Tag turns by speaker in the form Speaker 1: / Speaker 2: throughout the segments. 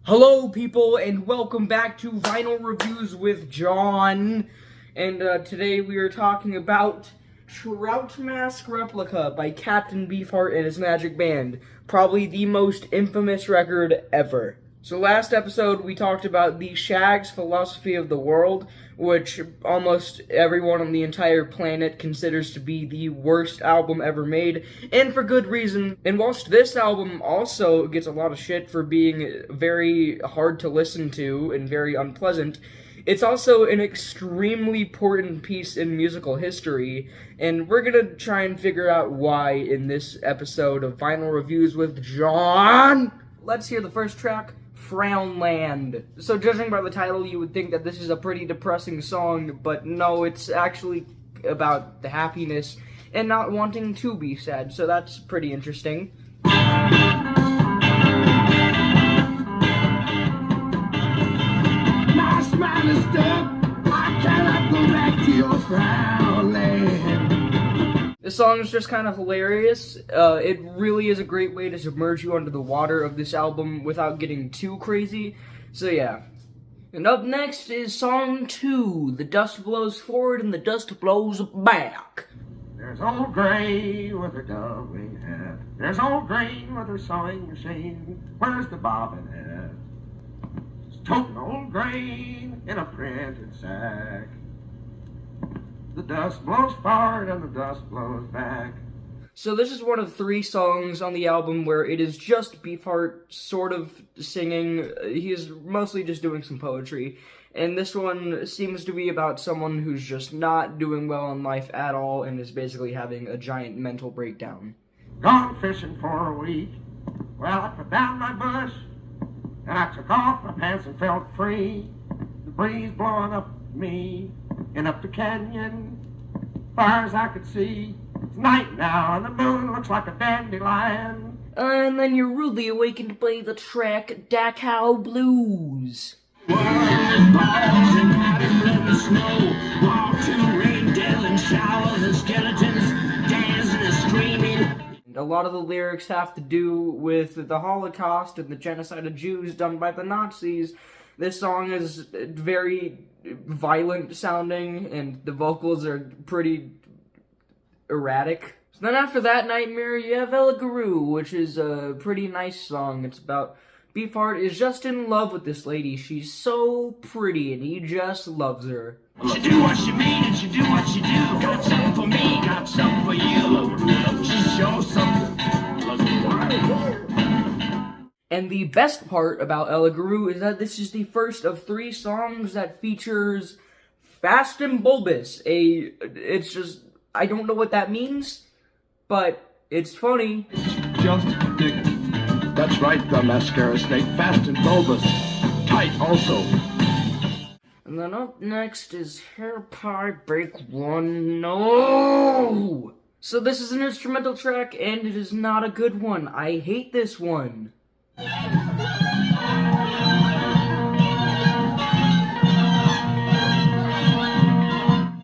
Speaker 1: Hello, people, and welcome back to Vinyl Reviews with John. And today we are talking about Trout Mask Replica by Captain Beefheart and his Magic Band. Probably the most infamous record ever. So last episode we talked about the Shag's philosophy of the world, which almost everyone on the entire planet considers to be the worst album ever made, and for good reason. And whilst this album also gets a lot of shit for being very hard to listen to and very unpleasant, it's also an extremely important piece in musical history, and we're gonna try and figure out why in this episode of Vinyl Reviews with John. Let's hear the first track, Frownland. So judging by the title, you would think that this is a pretty depressing song, but no, it's actually about the happiness and not wanting to be sad, so that's pretty interesting.
Speaker 2: My smile is dead. I cannot go back to your frown land.
Speaker 1: The song is just kind of hilarious. It really is a great way to submerge you under the water of this album without getting too crazy. So yeah. And up next is song 2, The Dust Blows Forward and the Dust Blows Back.
Speaker 2: There's old Gray with her dumpling hat. There's old Green with her sewing machine. Where's the bobbin head? It's toting old Grain in a printed sack. The dust blows forward and the dust blows back.
Speaker 1: So this is one of 3 songs on the album where it is just Beefheart sort of singing. He is mostly just doing some poetry. And this one seems to be about someone who's just not doing well in life at all and is basically having a giant mental breakdown.
Speaker 2: Gone fishing for a week. Well, I put down my bush and I took off my pants and felt free. The breeze blowing up me and up the canyon, far as I could see. It's night now and the moon looks like a dandelion.
Speaker 1: And then you're rudely awakened by the track Dachau Blues.
Speaker 2: Balls and powder blood and snow, walk to rain, death and showers and skeletons dancing and screaming.
Speaker 1: A lot of the lyrics have to do with the Holocaust and the genocide of Jews done by the Nazis. This song is very violent sounding, and the vocals are pretty erratic. So then after that nightmare, you have El Guru, which is a pretty nice song. It's about Beefheart is just in love with this lady. She's so pretty, and he just loves her.
Speaker 3: She do what she mean and she do what she do. Got something for me, got something for you. She shows something.
Speaker 1: And the best part about El Guru is that this is the first of 3 songs that features Fast and Bulbous. It's just, I don't know what that means, but it's funny.
Speaker 4: Just dig it. That's right, the mascara snake, fast and bulbous. Tight also.
Speaker 1: And then up next is Hair Pie Break One. No! So this is an instrumental track, and it is not a good one. I hate this one.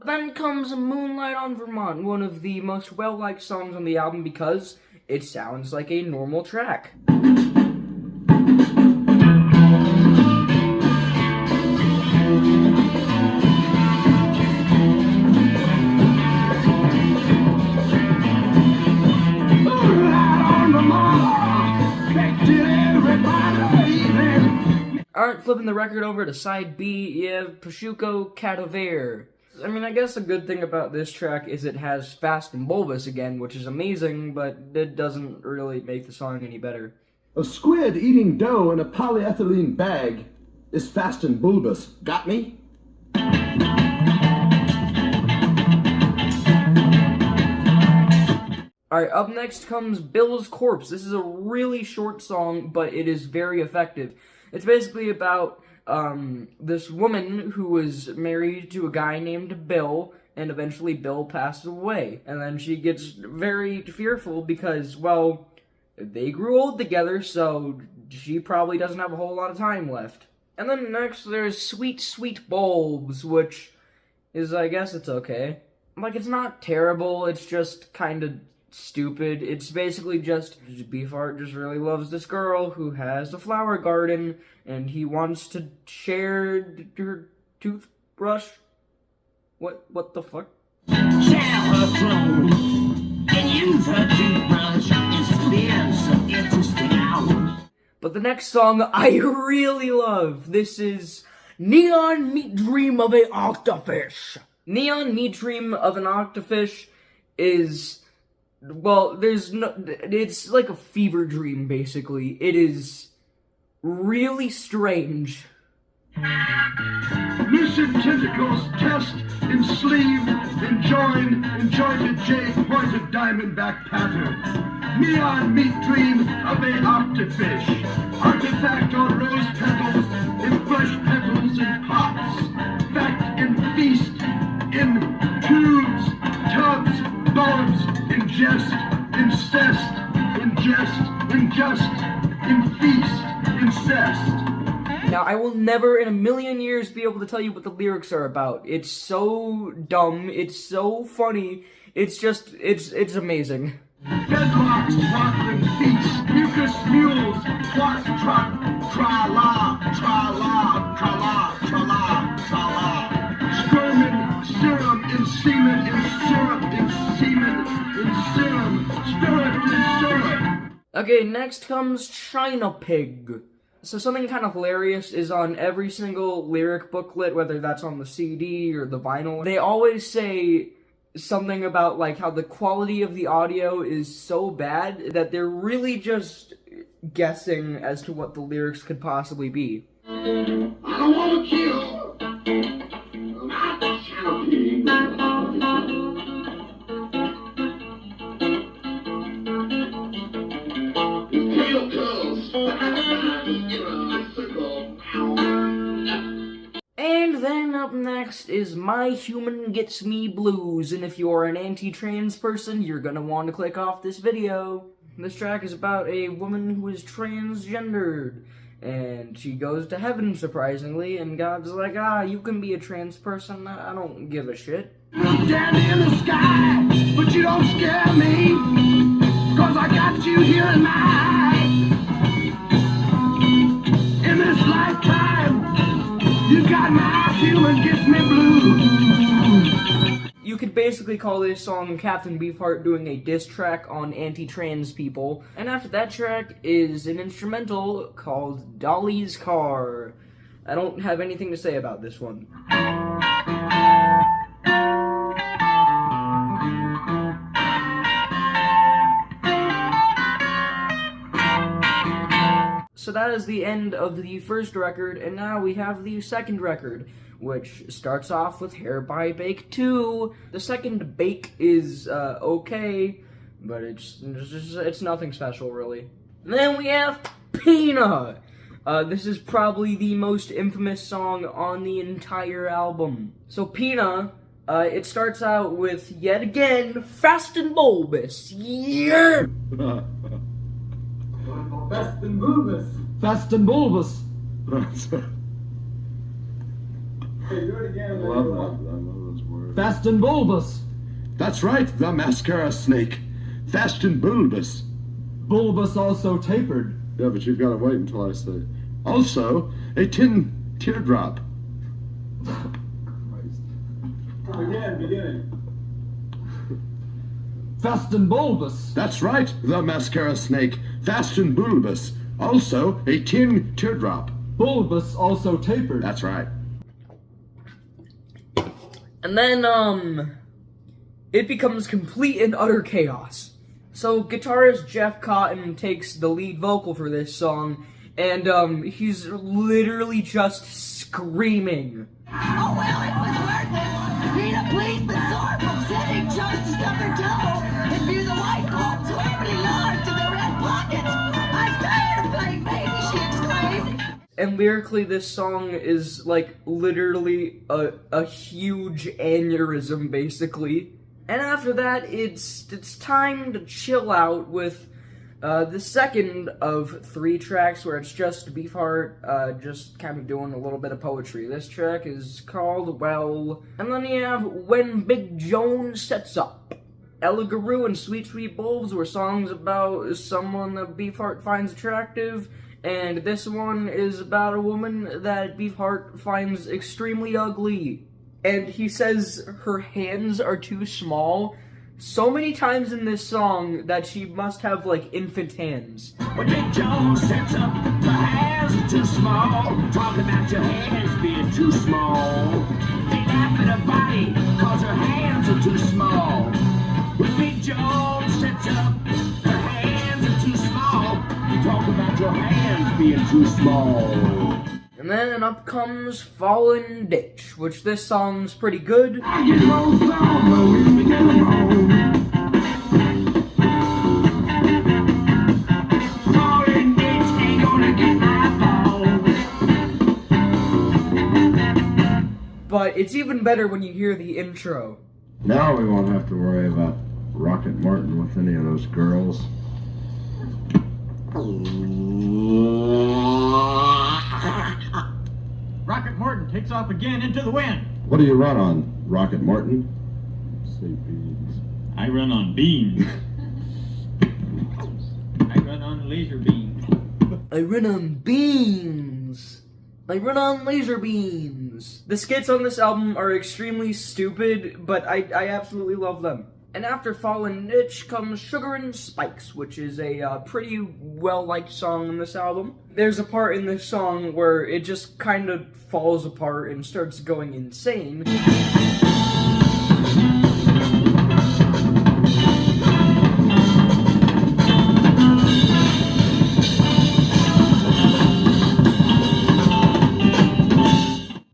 Speaker 1: Then comes Moonlight on Vermont, one of the most well-liked songs on the album because it sounds like a normal track. Alright, flipping the record over to side B, you have Prosciutto Cadaver. I mean, I guess a good thing about this track is it has Fast and Bulbous again, which is amazing, but it doesn't really make the song any better.
Speaker 4: A squid eating dough in a polyethylene bag is fast and bulbous. Got me?
Speaker 1: Alright, up next comes Bill's Corpse. This is a really short song, but it is very effective. It's basically about this woman who was married to a guy named Bill, and eventually Bill passes away. And then she gets very fearful because, well, they grew old together, so she probably doesn't have a whole lot of time left. And then next there's Sweet Sweet Bulbs, which is, I guess it's okay. Like, it's not terrible, it's just kind of stupid. It's basically just Beefheart just really loves this girl who has a flower garden, and he wants to share her toothbrush. What the fuck?
Speaker 3: Share her clothes and use her toothbrush and spend some interesting hours.
Speaker 1: But the next song I really love. This is Neon Meat Dream of an Octofish. Neon Meat Dream of an Octofish is, well, it's like a fever dream, basically. It is really strange.
Speaker 4: Lucid tentacles test, ensleeve, enjoin, jointed J, pointed diamondback patterns. Neon meat dream of a octofish. Artifact on rose petals, in flesh petals and pots. Fact in feast, in tubes, tubs, bulbs, ingest, incest, ingest, ingest, in feast, incest.
Speaker 1: Now, I will never in a million years be able to tell you what the lyrics are about. It's so dumb, it's so funny, it's amazing.
Speaker 4: Bedrocks, waddling feast, mucus mules, quat trot, tra-la, tra-la, tra-la, tra-la, tra-la. Sperm serum in semen, in syrup, in semen, in serum, spirit in syrup.
Speaker 1: Okay, next comes China Pig. So something kind of hilarious is on every single lyric booklet, whether that's on the CD or the vinyl. They always say something about like how the quality of the audio is so bad that they're really just guessing as to what the lyrics could possibly be.
Speaker 4: I don't want to kill. Not shouting. His tail curls in a circle.
Speaker 1: And then up next is My Human Gets Me Blues, and if you're an anti-trans person, you're gonna want to click off this video. This track is about a woman who is transgendered, and she goes to heaven, surprisingly, and God's like, you can be a trans person, I don't give a shit.
Speaker 4: Down in the sky, but you don't scare me, 'cause I got you here in my eye. In this lifetime, you got my human gets me blue.
Speaker 1: You could basically call this song Captain Beefheart doing a diss track on anti-trans people. And after that track is an instrumental called Dolly's Car. I don't have anything to say about this one. So that is the end of the first record, and now we have the second record, which starts off with Hair by Bake 2. The second Bake is okay, but it's nothing special, really. And then we have Pina. This is probably the most infamous song on the entire album. So Pina, it starts out with, yet again, Fast and Bulbous. Yeah!
Speaker 5: Fast and bulbous.
Speaker 6: Fast and bulbous.
Speaker 5: Hey, do it again.
Speaker 4: I love those words.
Speaker 6: Fast and bulbous.
Speaker 4: That's right, the mascara snake. Fast and bulbous.
Speaker 6: Bulbous also tapered.
Speaker 4: Yeah, but you've got to wait until I say. Also, a tin teardrop.
Speaker 5: Again, beginning.
Speaker 6: Fast and bulbous.
Speaker 4: That's right, the mascara snake. Fast and bulbous. Also, a tin teardrop.
Speaker 6: Bulbous also tapered.
Speaker 4: That's right.
Speaker 1: And then, it becomes complete and utter chaos. So, guitarist Jeff Cotton takes the lead vocal for this song, and, he's literally just screaming.
Speaker 7: Oh, well, it was worth it. Peter, please, but sore from sitting just to stub her toe and view the white gold swimmingly large in the red pockets. I'm tired of playing baby, she exclaimed.
Speaker 1: And lyrically, this song is, like, literally a huge aneurysm, basically. And after that, it's time to chill out with the second of 3 tracks where it's just Beefheart just kind of doing a little bit of poetry. This track is called Well, and then you have When Big Joan Sets Up. Eligaroo and Sweet Sweet Bulbs were songs about someone that Beefheart finds attractive, and this one is about a woman that Beefheart finds extremely ugly. And he says her hands are too small so many times in this song that she must have, like, infant hands.
Speaker 3: When Big Joe sets up, her hands are too small. Talking about your hands being too small. They laugh at her body, cause her hands are too small. When Big Joe sets up, her hands are too small. You talk about your hands being too small.
Speaker 1: And then up comes Fallen Ditch, which this song's pretty good.
Speaker 4: I get rolled down, but we get along.
Speaker 3: Falling ditch ain't gonna get my balls.
Speaker 1: But it's even better when you hear the intro.
Speaker 8: Now we won't have to worry about Rocket Martin with any of those girls.
Speaker 9: Rocket Morton takes off again into the wind.
Speaker 8: What do you run on, Rocket Martin? Say beans.
Speaker 9: I run on beans. I run on laser beams.
Speaker 1: I run on beams. I run on laser beams. The skits on this album are extremely stupid, but I absolutely love them. And after Fallen Ditch comes Sugar and Spikes, which is a pretty well-liked song on this album. There's a part in this song where it just kind of falls apart and starts going insane.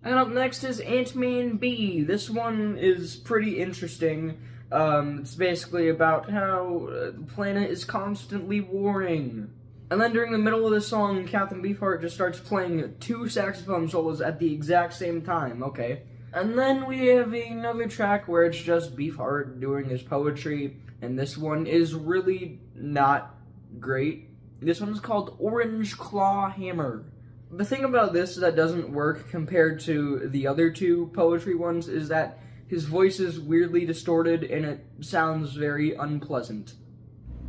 Speaker 1: And up next is Ant-Man B. This one is pretty interesting. It's basically about how the planet is constantly warring. And then during the middle of the song, Captain Beefheart just starts playing 2 saxophone solos at the exact same time, okay. And then we have another track where it's just Beefheart doing his poetry, and this one is really not great. This one's called Orange Claw Hammer. The thing about this that doesn't work compared to the other 2 poetry ones is that his voice is weirdly distorted, and it sounds very unpleasant.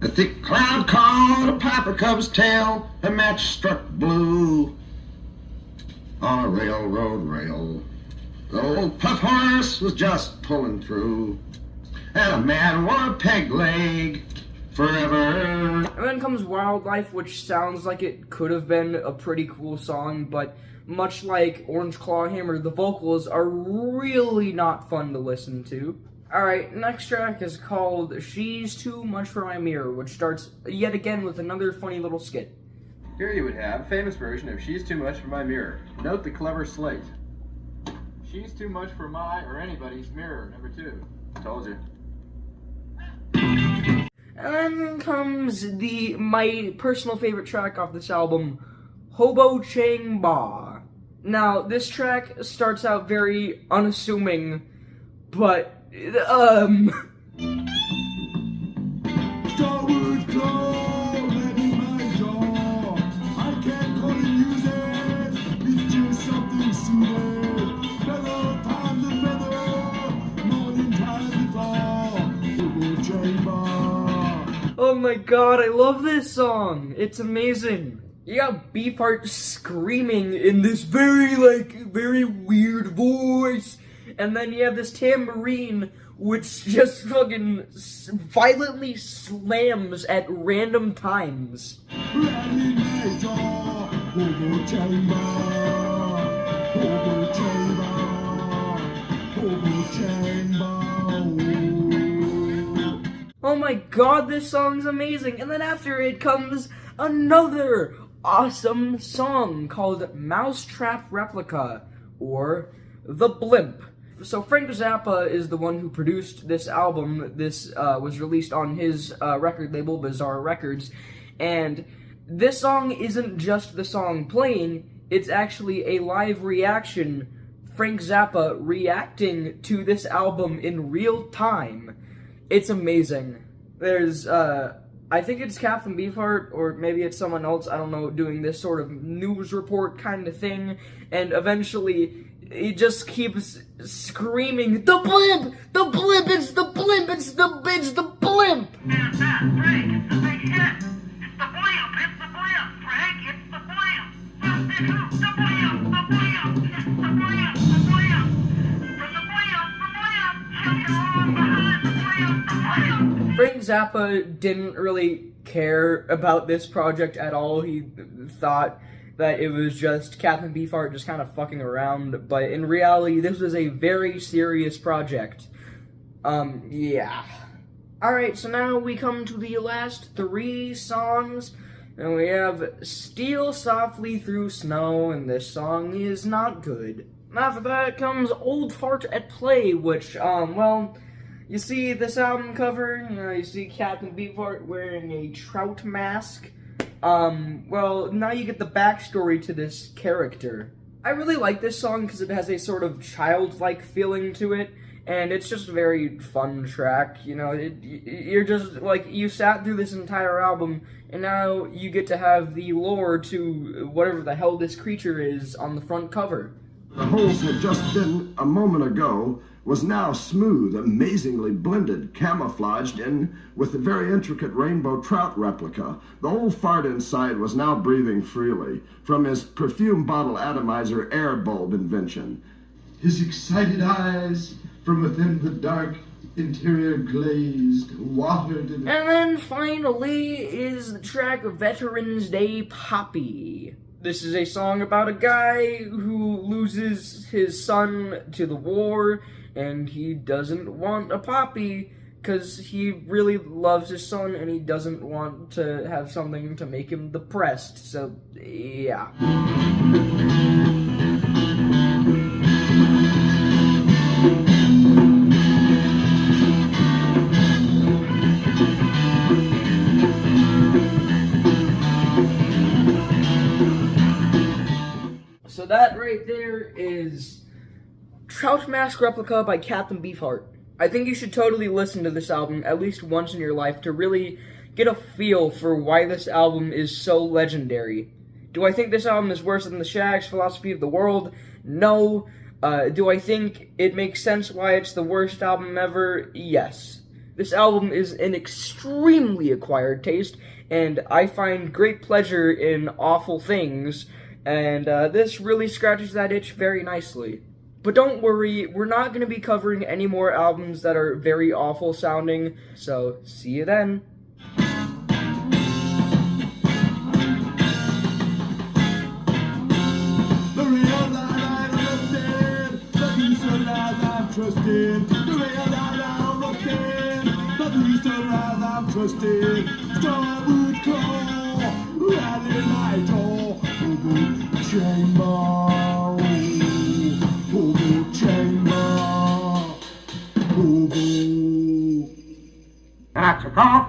Speaker 2: A thick cloud caught a piper cub's tail, a match struck blue on a railroad rail. The old puff horse was just pulling through, and a man wore a peg leg forever.
Speaker 1: And then comes Wildlife, which sounds like it could have been a pretty cool song, but much like Orange Claw Hammer, the vocals are really not fun to listen to. Alright, next track is called She's Too Much for My Mirror, which starts yet again with another funny little skit.
Speaker 10: Here you would have a famous version of She's Too Much for My Mirror. Note the clever slate. She's too much for my or anybody's mirror, number 2. Told you.
Speaker 1: And then comes my personal favorite track off this album, Hobo Chang Ba. Now, this track starts out very unassuming, but,
Speaker 4: Starwood Claw, let in my jaw. I can't call it music, it's just something soothing. Feather times a feather, morning times a thaw. Hobo chamber.
Speaker 1: oh my god, I love this song. It's amazing. You got Beefheart screaming in this very weird voice. And then you have this tambourine, which just fucking violently slams at random times.
Speaker 4: Let in my jaw. Hobo chamber. Hobo chamber. Hobo chamber.
Speaker 1: Oh my god, this song's amazing. And then after it comes another awesome song called Mousetrap Replica, or The Blimp. So Frank Zappa is the one who produced this album. This was released on his record label, Bizarre Records, and this song isn't just the song playing, it's actually a live reaction, Frank Zappa reacting to this album in real time. It's amazing. There's, I think it's Captain Beefheart, or maybe it's someone else, I don't know, doing this sort of news report kind of thing, and eventually he just keeps screaming, "The blimp! The blimp! It's the blimp! It's the blimp!"
Speaker 7: It's that, Frank. It's the big hit. It's the blimp. It's the blimp, Frank. It's the blimp. The blimp. The blimp. The blimp. It's the blimp. The blimp. From the blimp. The blimp. Hanging on behind the blimp. The blimp.
Speaker 1: Frank Zappa didn't really care about this project at all. He thought that it was just Captain Beefheart just kind of fucking around, but in reality, this was a very serious project. Yeah. Alright, so now we come to the last 3 songs, and we have Steal Softly Through Snow, and this song is not good. After that comes Old Fart at Play, which, well, you see this album cover, you see Captain Beefheart wearing a Trout mask. Well, now you get the backstory to this character. I really like this song because it has a sort of childlike feeling to it, and it's just a very fun track, you're just, like, you sat through this entire album, and now you get to have the lore to whatever the hell this creature is on the front cover.
Speaker 2: The holes had just been a moment ago was now smooth, amazingly blended, camouflaged in with the very intricate rainbow trout replica. The old fart inside was now breathing freely from his perfume bottle atomizer air bulb invention.
Speaker 4: His excited eyes from within the dark interior glazed, watered,
Speaker 1: And then finally is the track Veterans Day Poppy. This is a song about a guy who loses his son to the war, and he doesn't want a poppy because he really loves his son and he doesn't want to have something to make him depressed. So, yeah. So that right there is Trout Mask Replica by Captain Beefheart. I think you should totally listen to this album at least once in your life to really get a feel for why this album is so legendary. Do I think this album is worse than The Shag's Philosophy of the World? No. Do I think it makes sense why it's the worst album ever? Yes. This album is an extremely acquired taste, and I find great pleasure in awful things, and this really scratches that itch very nicely. But don't worry, we're not going to be covering any more albums that are very awful sounding, so see you then.
Speaker 4: the real light I'm looking, the peace of lies I'm trusting, the real light I'm looking, the peace of lies I'm trusting, starboard claw, right in my door, boo-boo chamber.
Speaker 2: And I took off